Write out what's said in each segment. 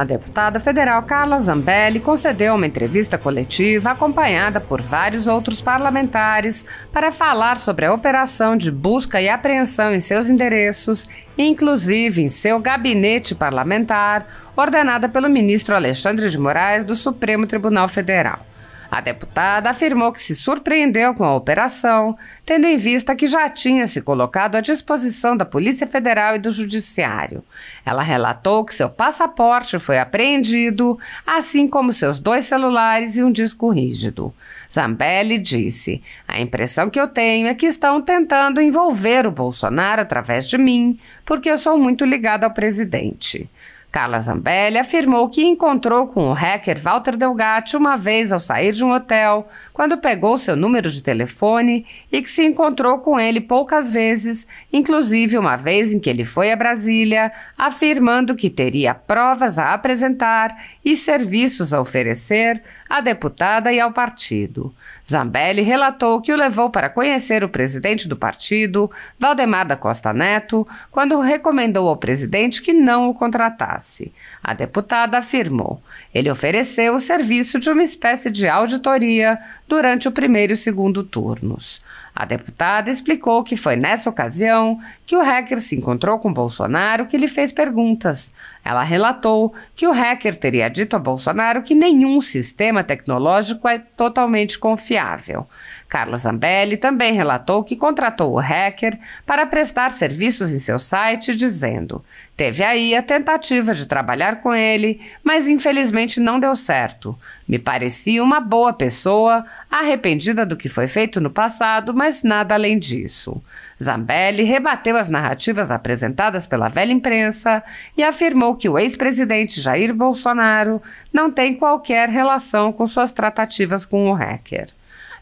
A deputada federal Carla Zambelli concedeu uma entrevista coletiva acompanhada por vários outros parlamentares para falar sobre a operação de busca e apreensão em seus endereços, inclusive em seu gabinete parlamentar, ordenada pelo ministro Alexandre de Moraes do Supremo Tribunal Federal. A deputada afirmou que se surpreendeu com a operação, tendo em vista que já tinha se colocado à disposição da Polícia Federal e do Judiciário. Ela relatou que seu passaporte foi apreendido, assim como seus 2 celulares e um disco rígido. Zambelli disse: "A impressão que eu tenho é que estão tentando envolver o Bolsonaro através de mim, porque eu sou muito ligada ao presidente." Carla Zambelli afirmou que encontrou com o hacker Walter Delgatti uma vez ao sair de um hotel, quando pegou seu número de telefone, e que se encontrou com ele poucas vezes, inclusive uma vez em que ele foi a Brasília, afirmando que teria provas a apresentar e serviços a oferecer à deputada e ao partido. Zambelli relatou que o levou para conhecer o presidente do partido, Valdemar da Costa Neto, quando recomendou ao presidente que não o contratasse. A deputada afirmou: "Ele ofereceu o serviço de uma espécie de auditoria durante o primeiro e segundo turnos." A deputada explicou que foi nessa ocasião que o hacker se encontrou com Bolsonaro, que lhe fez perguntas. Ela relatou que o hacker teria dito a Bolsonaro que nenhum sistema tecnológico é totalmente confiável. Carla Zambelli também relatou que contratou o hacker para prestar serviços em seu site, dizendo: "Teve aí a tentativa de trabalhar com ele, mas infelizmente não deu certo. Me parecia uma boa pessoa, arrependida do que foi feito no passado, mas nada além disso." Zambelli rebateu as narrativas apresentadas pela velha imprensa e afirmou que o ex-presidente Jair Bolsonaro não tem qualquer relação com suas tratativas com o hacker.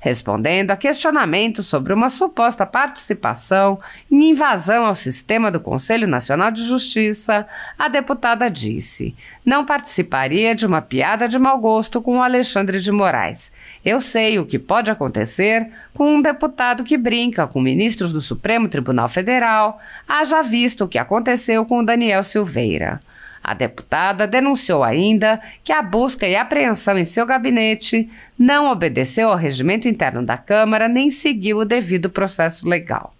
Respondendo a questionamentos sobre uma suposta participação em invasão ao sistema do Conselho Nacional de Justiça, a deputada disse: "Não participaria de uma piada de mau gosto com o Alexandre de Moraes. Eu sei o que pode acontecer com um deputado que brinca com ministros do Supremo Tribunal Federal, haja visto o que aconteceu com o Daniel Silveira." A deputada denunciou ainda que a busca e apreensão em seu gabinete não obedeceu ao regimento interno da Câmara nem seguiu o devido processo legal.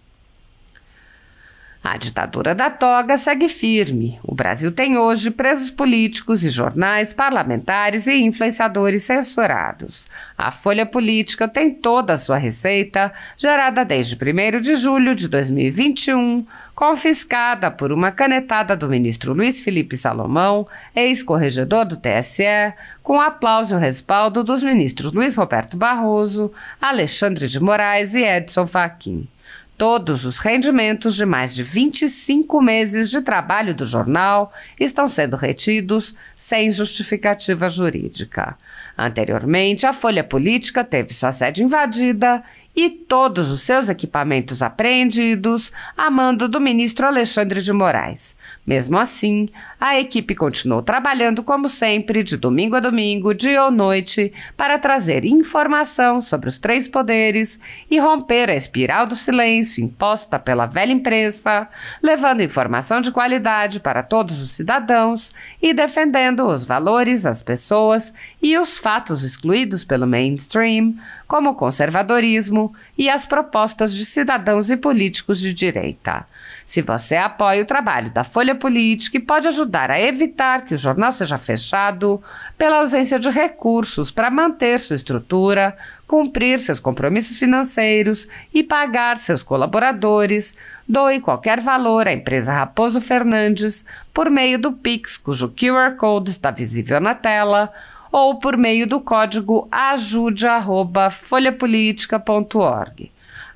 A ditadura da toga segue firme. O Brasil tem hoje presos políticos e jornais, parlamentares e influenciadores censurados. A Folha Política tem toda a sua receita, gerada desde 1º de julho de 2021, confiscada por uma canetada do ministro Luiz Felipe Salomão, ex-corregedor do TSE, com aplauso e o respaldo dos ministros Luiz Roberto Barroso, Alexandre de Moraes e Edson Fachin. Todos os rendimentos de mais de 25 meses de trabalho do jornal estão sendo retidos sem justificativa jurídica. Anteriormente, a Folha Política teve sua sede invadida e todos os seus equipamentos apreendidos a mando do ministro Alexandre de Moraes. Mesmo assim, a equipe continuou trabalhando como sempre, de domingo a domingo, dia ou noite, para trazer informação sobre os 3 poderes e romper a espiral do silêncio imposta pela velha imprensa, levando informação de qualidade para todos os cidadãos e defendendo os valores, as pessoas e os fatos excluídos pelo mainstream, como o conservadorismo e as propostas de cidadãos e políticos de direita. Se você apoia o trabalho da Folha Política e pode ajudar a evitar que o jornal seja fechado pela ausência de recursos para manter sua estrutura, cumprir seus compromissos financeiros e pagar seus colaboradores, doe qualquer valor à empresa Raposo Fernandes por meio do Pix, cujo QR Code está visível na tela, ou por meio do código ajude@folhapolitica.org.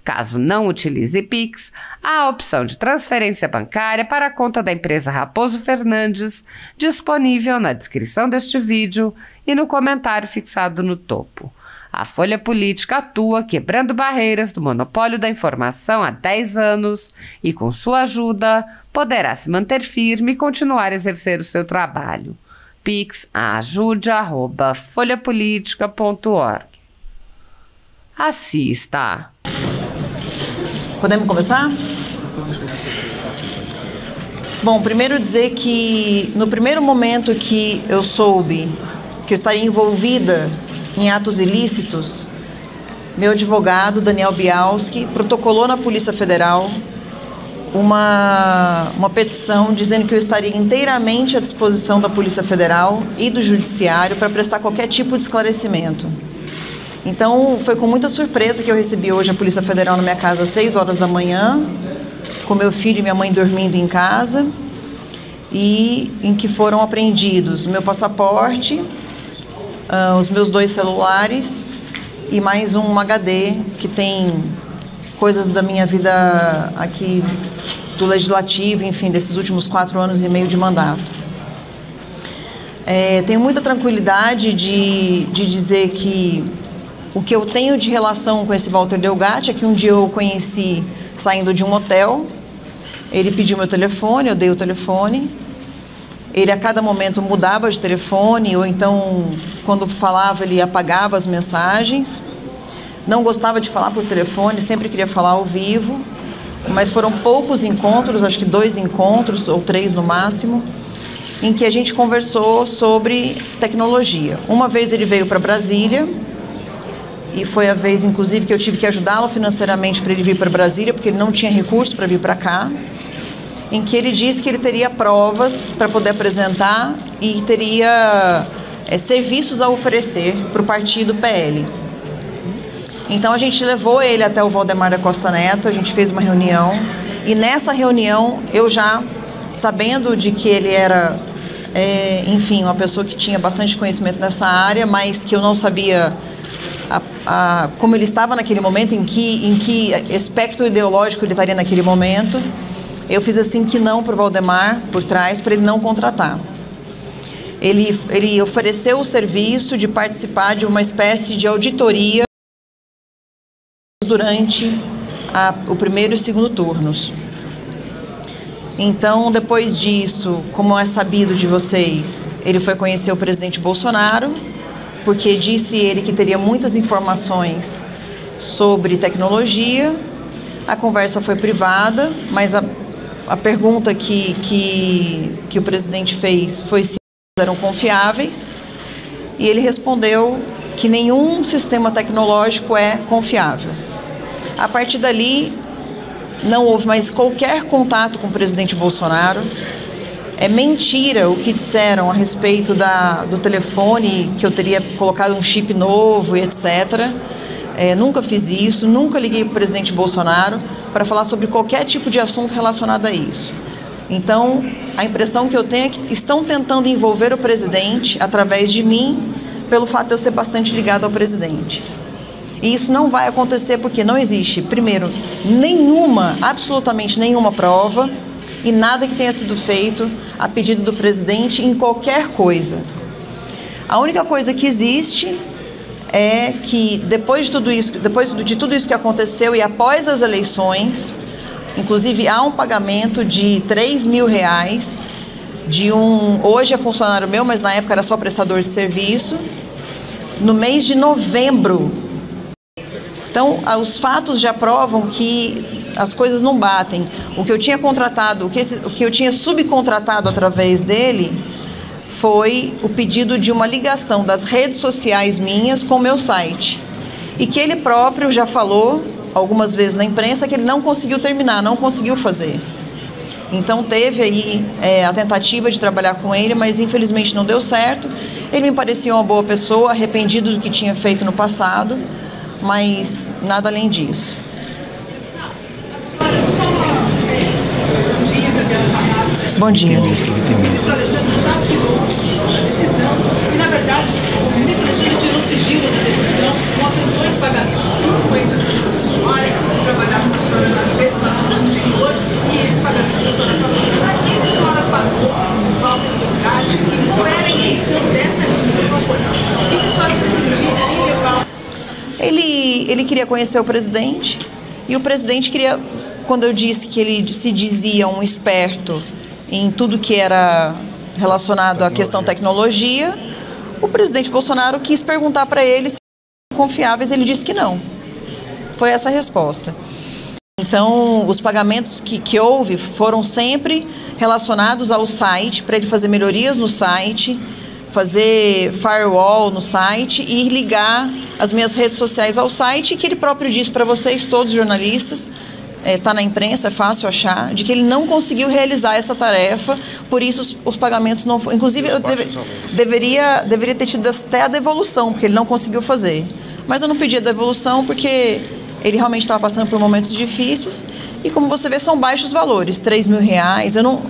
Caso não utilize Pix, há a opção de transferência bancária para a conta da empresa Raposo Fernandes, disponível na descrição deste vídeo e no comentário fixado no topo. A Folha Política atua quebrando barreiras do monopólio da informação há 10 anos e, com sua ajuda, poderá se manter firme e continuar a exercer o seu trabalho. Pix ajude@folhapolitica.org. Assista. Tá. Podemos começar? Bom, primeiro dizer que no primeiro momento que eu soube que eu estaria envolvida em atos ilícitos, meu advogado, Daniel Bialski, protocolou na Polícia Federal uma petição dizendo que eu estaria inteiramente à disposição da Polícia Federal e do Judiciário para prestar qualquer tipo de esclarecimento. Então, foi com muita surpresa que eu recebi hoje a Polícia Federal na minha casa às 6 horas da manhã, com meu filho e minha mãe dormindo em casa, e em que foram apreendidos meu passaporte, os meus 2 celulares e mais um HD que tem coisas da minha vida aqui do Legislativo, enfim, desses últimos 4 anos e meio de mandato. Tenho muita tranquilidade de dizer que o que eu tenho de relação com esse Walter Delgatti é que um dia eu o conheci saindo de um hotel, ele pediu meu telefone, eu dei o telefone, ele a cada momento mudava de telefone, ou então, quando falava, ele apagava as mensagens, não gostava de falar por telefone, sempre queria falar ao vivo, mas foram poucos encontros, acho que 2 encontros, ou 3 no máximo, em que a gente conversou sobre tecnologia. Uma vez ele veio para Brasília, e foi a vez, inclusive, que eu tive que ajudá-lo financeiramente para ele vir para Brasília, porque ele não tinha recursos para vir para cá, em que ele disse que ele teria provas para poder apresentar e teria serviços a oferecer para o partido PL. Então, a gente levou ele até o Valdemar da Costa Neto, a gente fez uma reunião, e nessa reunião, eu já, sabendo de que ele era, enfim, uma pessoa que tinha bastante conhecimento nessa área, mas que eu não sabia como ele estava naquele momento, em que espectro ideológico ele estaria naquele momento, eu fiz assim que não para o Valdemar, por trás, para ele não contratar. Ele ofereceu o serviço de participar de uma espécie de auditoria durante o primeiro e o segundo turnos. Então, depois disso, como é sabido de vocês, ele foi conhecer o presidente Bolsonaro, porque disse ele que teria muitas informações sobre tecnologia. A conversa foi privada, mas a pergunta que o presidente fez foi se eram confiáveis, e ele respondeu que nenhum sistema tecnológico é confiável. A partir dali, não houve mais qualquer contato com o presidente Bolsonaro. É mentira o que disseram a respeito do telefone, que eu teria colocado um chip novo e etc. Nunca fiz isso, nunca liguei para o presidente Bolsonaro para falar sobre qualquer tipo de assunto relacionado a isso. Então, a impressão que eu tenho é que estão tentando envolver o presidente através de mim, pelo fato de eu ser bastante ligado ao presidente. E isso não vai acontecer porque não existe, primeiro, absolutamente nenhuma prova e nada que tenha sido feito a pedido do presidente em qualquer coisa. A única coisa que existe é que depois de tudo isso que aconteceu e após as eleições, inclusive há um pagamento de R$3.000 hoje é funcionário meu, mas na época era só prestador de serviço, no mês de novembro. Então, os fatos já provam que as coisas não batem. O que eu tinha contratado, o que eu tinha subcontratado através dele foi o pedido de uma ligação das redes sociais minhas com o meu site. E que ele próprio já falou algumas vezes na imprensa que ele não conseguiu terminar, não conseguiu fazer. Então teve aí a tentativa de trabalhar com ele, mas infelizmente não deu certo. Ele me parecia uma boa pessoa, arrependido do que tinha feito no passado, mas nada além disso. Bom dia. O ministro Alexandre já tirou a decisão e, na verdade, o ministro Alexandre tirou sigilo da decisão, mostrando 2 pagamentos. Um com ex-assessor da senhora, que trabalhava com a senhora na mesma anterior, e esse pagamento da senhora falou. Para quem a senhora pagou o Walter Delgatti, e qual era a intenção dessa reunião corporal? O que a senhora pretendia levar? Ele queria conhecer o presidente, e o presidente queria, quando eu disse que ele se dizia um esperto em tudo que era relacionado à questão tecnologia, o presidente Bolsonaro quis perguntar para ele se eram confiáveis, ele disse que não. Foi essa a resposta. Então, os pagamentos que houve foram sempre relacionados ao site, para ele fazer melhorias no site, fazer firewall no site e ligar as minhas redes sociais ao site, que ele próprio disse para vocês, todos os jornalistas, está na imprensa, é fácil achar, de que ele não conseguiu realizar essa tarefa, por isso os pagamentos não foram. Inclusive, eu deveria ter tido até a devolução, porque ele não conseguiu fazer. Mas eu não pedi a devolução porque ele realmente estava passando por momentos difíceis e, como você vê, são baixos valores, R$3.000.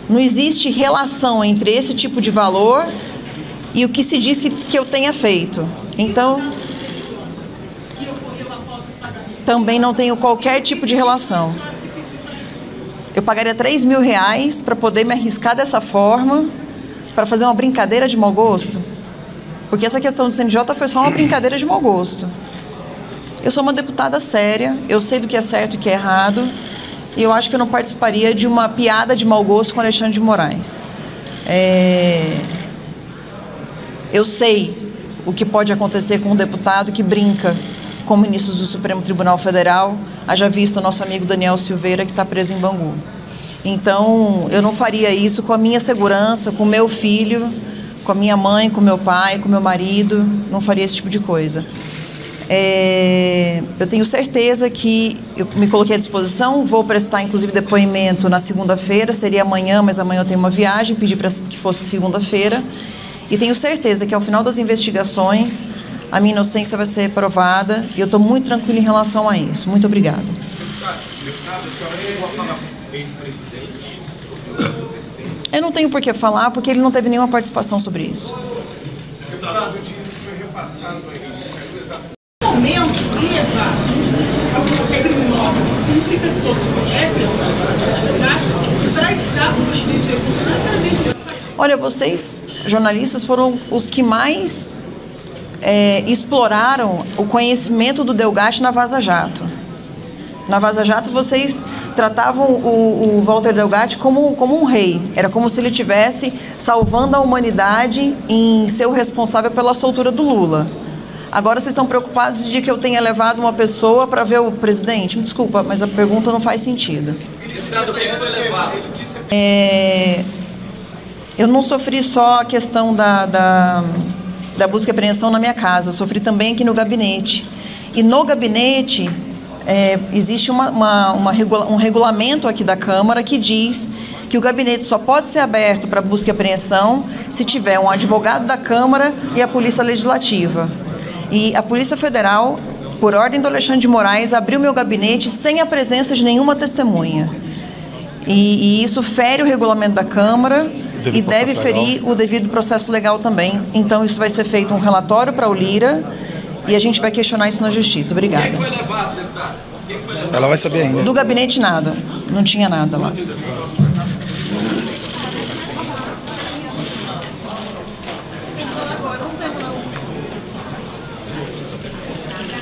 Não existe relação entre esse tipo de valor e o que se diz que eu tenha feito. Então, também não tenho qualquer tipo de relação. Eu pagaria R$3.000 para poder me arriscar dessa forma, para fazer uma brincadeira de mau gosto? Porque essa questão do CNJ foi só uma brincadeira de mau gosto. Eu sou uma deputada séria, eu sei do que é certo e o que é errado, e eu acho que eu não participaria de uma piada de mau gosto com Alexandre de Moraes. Eu sei o que pode acontecer com um deputado que brinca com ministros do Supremo Tribunal Federal, haja visto o nosso amigo Daniel Silveira, que está preso em Bangu. Então, eu não faria isso com a minha segurança, com o meu filho, com a minha mãe, com o meu pai, com o meu marido, não faria esse tipo de coisa. Eu tenho certeza que eu me coloquei à disposição, vou prestar inclusive depoimento na segunda-feira, seria amanhã, mas amanhã eu tenho uma viagem, pedi para que fosse segunda-feira, e tenho certeza que ao final das investigações a minha inocência vai ser provada, e eu estou muito tranquila em relação a isso. Muito obrigada. Deputada, a senhora chegou a falar com o ex-presidente sobre o presidente? Eu não tenho por que falar, porque ele não teve nenhuma participação sobre isso. Deputado, o dinheiro foi repassado para ele. Momento leva a pessoa que é criminosa, pública, que todos conhecem, para estar com o presidente de Bolsonaro. Olha, vocês, jornalistas, foram os que mais exploraram o conhecimento do Delgatti na Vaza Jato. Na Vaza Jato, vocês tratavam o Walter Delgatti como um rei. Era como se ele estivesse salvando a humanidade em ser o responsável pela soltura do Lula. Agora vocês estão preocupados de que eu tenha levado uma pessoa para ver o presidente? Me desculpa, mas a pergunta não faz sentido. Deputado, quem foi levado? Eu não sofri só a questão da busca e apreensão na minha casa, eu sofri também aqui no gabinete. E no gabinete existe um regulamento aqui da Câmara que diz que o gabinete só pode ser aberto para busca e apreensão se tiver um advogado da Câmara e a Polícia Legislativa. E a Polícia Federal, por ordem do Alexandre de Moraes, abriu meu gabinete sem a presença de nenhuma testemunha. E isso fere o regulamento da Câmara e deve ferir o devido processo legal também. Então, isso vai ser feito um relatório para o Lira e a gente vai questionar isso na Justiça. Obrigada. Quem foi levado, deputado? Quem foi levado? Ela vai saber ainda. Do gabinete, nada. Não tinha nada lá.